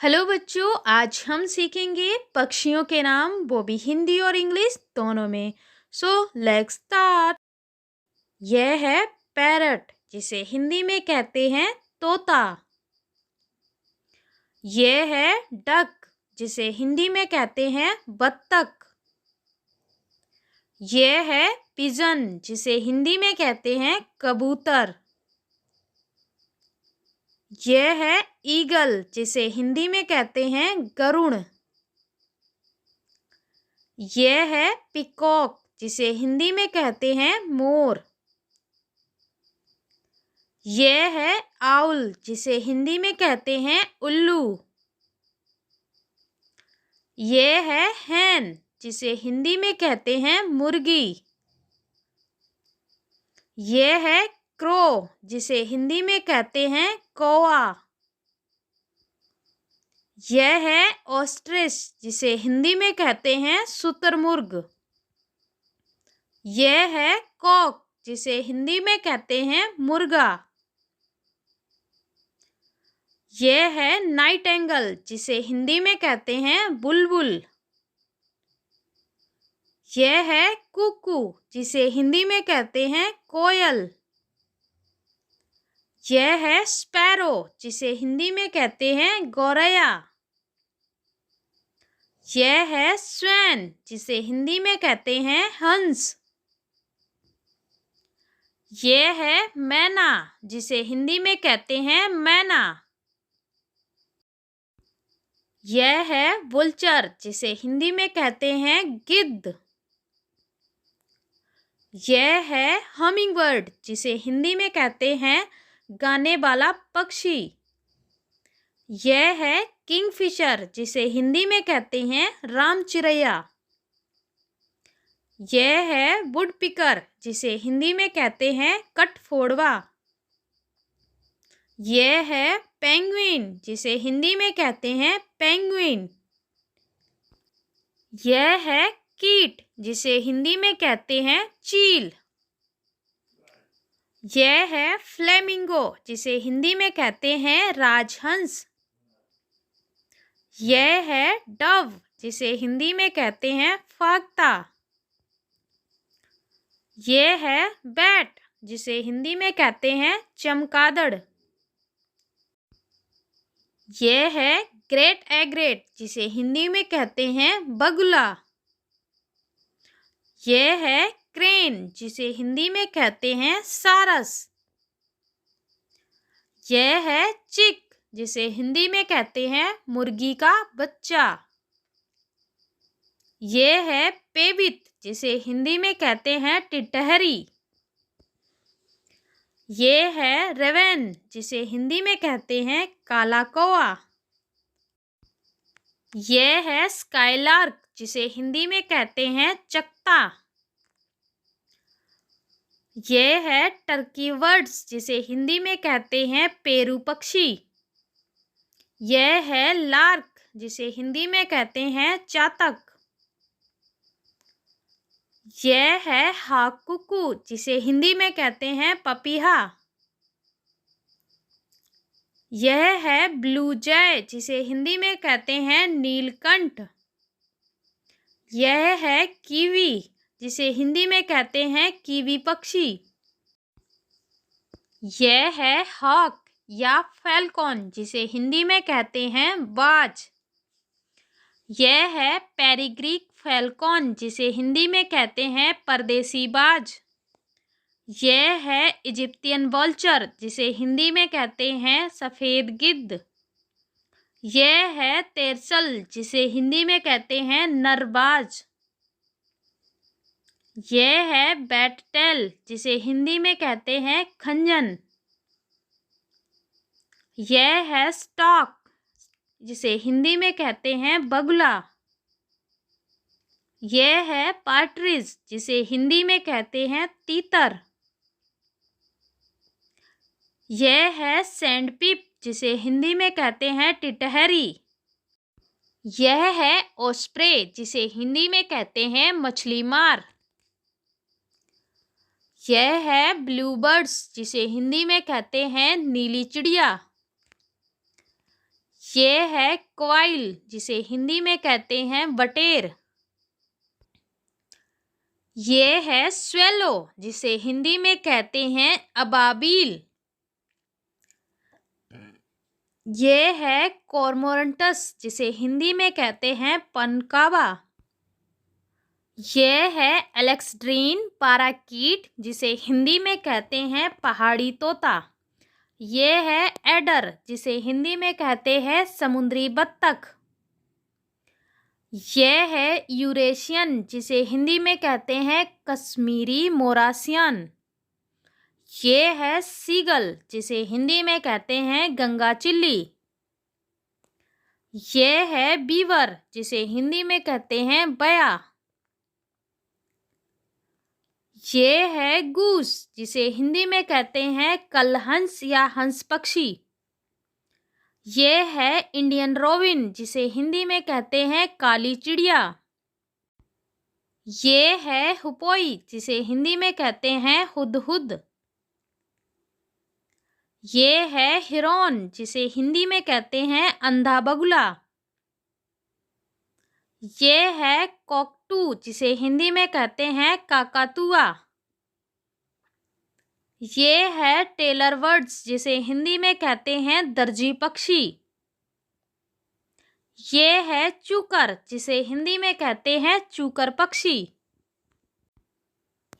Hello बच्चों, आज हम सीखेंगे पक्षियों के नाम, वो भी हिंदी और इंग्लिश दोनों में। So let's start. यह है पैरट, जिसे हिंदी में कहते हैं तोता। यह है डक, जिसे हिंदी में कहते हैं बत्तख। यह है पिजन, जिसे हिंदी में कहते हैं कबूतर। यह है ईगल, जिसे हिंदी में कहते हैं गरुड़। यह है पिकॉक, जिसे हिंदी में कहते हैं मोर। यह है आउल, जिसे हिंदी में कहते हैं उल्लू। यह है हैन, जिसे हिंदी में कहते हैं मुर्गी। यह है क्रो, जिसे हिंदी में कहते हैं कौवा। यह है ऑस्ट्रिच, जिसे हिंदी में कहते हैं शुतुरमुर्ग। यह है कॉक, जिसे हिंदी में कहते हैं मुर्गा। यह है नाइटिंगेल, जिसे हिंदी में कहते हैं बुलबुल। यह है कुकू, जिसे हिंदी में कहते हैं कोयल। यह है स्पैरो, जिसे हिंदी में कहते हैं गौरैया। यह है स्वैन, जिसे हिंदी में कहते हैं हंस। यह है मैना, जिसे हिंदी में कहते हैं मैना। यह है वुलचर, जिसे हिंदी में कहते हैं गिद्ध। यह है हमिंग बर्ड, जिसे हिंदी में कहते हैं गाने वाला पक्षी। यह है किंगफिशर, जिसे हिंदी में कहते हैं रामचिरैया। यह है वुडपिकर, जिसे हिंदी में कहते हैं कठफोड़वा। यह है पेंगुइन, जिसे हिंदी में कहते हैं पेंगुइन। यह है कीट, जिसे हिंदी में कहते हैं चील। यह है फ्लेमिंगो, जिसे हिंदी में कहते हैं राजहंस। यह है डव, जिसे हिंदी में कहते हैं फाख्ता। यह है बैट, जिसे हिंदी में कहते हैं चमगादड़। यह है ग्रेट एग्रेट, जिसे हिंदी में कहते हैं बगुला। यह है क्रेन, जिसे हिंदी में कहते हैं सारस। यह है चिक, जिसे हिंदी में कहते हैं मुर्गी का बच्चा। यह है पेबित, जिसे हिंदी में कहते हैं टिटहरी। यह है रेवन, जिसे हिंदी में कहते हैं काला कौवा। यह है स्काईलार्क, जिसे हिंदी में कहते हैं चकता। यह है टर्की बर्ड्स, जिसे हिंदी में कहते हैं पेरू पक्षी। यह है लार्क, जिसे हिंदी में कहते हैं चातक। यह है हाकुकू, जिसे हिंदी में कहते हैं पपीहा। यह है ब्लू जय, जिसे हिंदी में कहते हैं नीलकंठ। यह है कीवी, जिसे हिंदी में कहते हैं कीवी पक्षी। यह है हॉक या फैल्कॉन, जिसे हिंदी में कहते हैं बाज। यह है पेरिग्रीक फैल्कॉन, जिसे हिंदी में कहते हैं परदेसी बाज। यह है इजिप्टियन वल्चर, जिसे हिंदी में कहते हैं सफ़ेद गिद्ध। यह है तेरसल, जिसे हिंदी में कहते हैं नरबाज। यह है बैटटेल, जिसे हिंदी में कहते हैं खंजन। यह है स्टॉक, जिसे हिंदी में कहते हैं बगुला। यह है पार्ट्रिज, जिसे हिंदी में कहते हैं तीतर। यह है सैंडपिप, जिसे हिंदी में कहते हैं टिटहरी। यह है ओस्प्रे, जिसे हिंदी में कहते हैं मछली मार। यह है ब्लूबर्ड्स, जिसे हिंदी में कहते हैं नीली चिड़िया। ये है क्वाइल, जिसे हिंदी में कहते हैं बटेर। ये है स्वेलो, जिसे हिंदी में कहते हैं अबाबील। ये है कॉर्मोरंटस, जिसे हिंदी में कहते हैं पनकावा। ये है एलेक्सेंड्रीन पैराकीट, जिसे हिंदी में कहते हैं पहाड़ी तोता। ये है एडर, जिसे हिंदी में कहते हैं समुद्री बत्तख। ये है यूरेशियन, जिसे हिंदी में कहते हैं कश्मीरी मोरासियन। ये है सीगल, जिसे हिंदी में कहते हैं गंगा चिल्ली। ये है बीवर, जिसे हिंदी में कहते हैं बया। ये है गूस, जिसे हिंदी में कहते हैं कलहंस या हंस पक्षी। ये है इंडियन रोबिन, जिसे हिंदी में कहते हैं काली चिड़िया। ये है हुपोई, जिसे हिंदी में कहते हैं हुदहुद। ये है हिरन, जिसे हिंदी में कहते हैं अंधा बगुला। ये है कॉकटू, जिसे हिंदी में कहते हैं काकातुआ। ये है टेलर बर्ड्स, जिसे हिंदी में कहते हैं दर्जी पक्षी। ये है चूकर, जिसे हिंदी में कहते हैं चूकर पक्षी।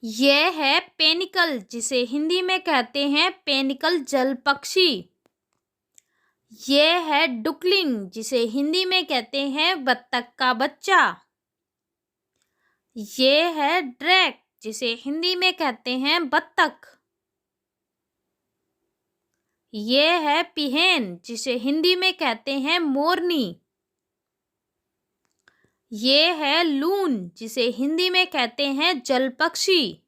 ये है पेनिकल, जिसे हिंदी में कहते हैं पेनिकल जल पक्षी। ये है डुकलिंग, जिसे हिंदी में कहते हैं बत्तख का बच्चा। ये है ड्रैक, जिसे हिंदी में कहते हैं बत्तख। ये है पिहेन, जिसे हिंदी में कहते हैं मोरनी। ये है लून, जिसे हिंदी में कहते हैं जल पक्षी।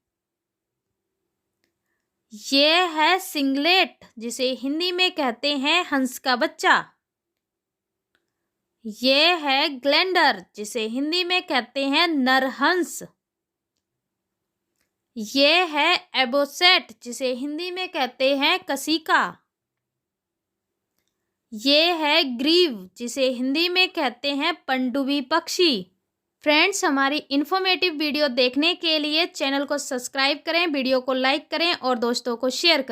ये है सिंगलेट, जिसे हिंदी में कहते हैं हंस का बच्चा। ये है ग्लैंडर, जिसे हिंदी में कहते हैं नरहंस। ये है एबोसेट, जिसे हिंदी में कहते हैं कसीका। ये है ग्रीव, जिसे हिंदी में कहते हैं पनडुब्बी पक्षी। फ्रेंड्स, हमारी इन्फॉर्मेटिव वीडियो देखने के लिए चैनल को सब्सक्राइब करें, वीडियो को लाइक करें और दोस्तों को शेयर करें।